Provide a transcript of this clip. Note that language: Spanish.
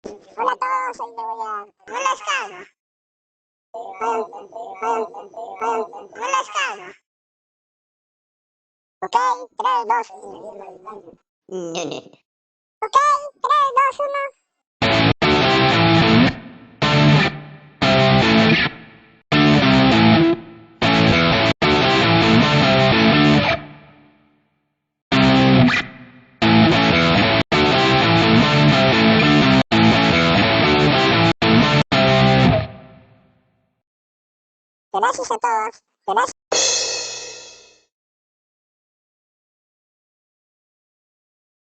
Hola a todos, hoy me voy a... No la escala. No la escala. Ok, 3, 2, 1. No, no. Ok, 3, 2, 1. Gracias a todos. Gracias.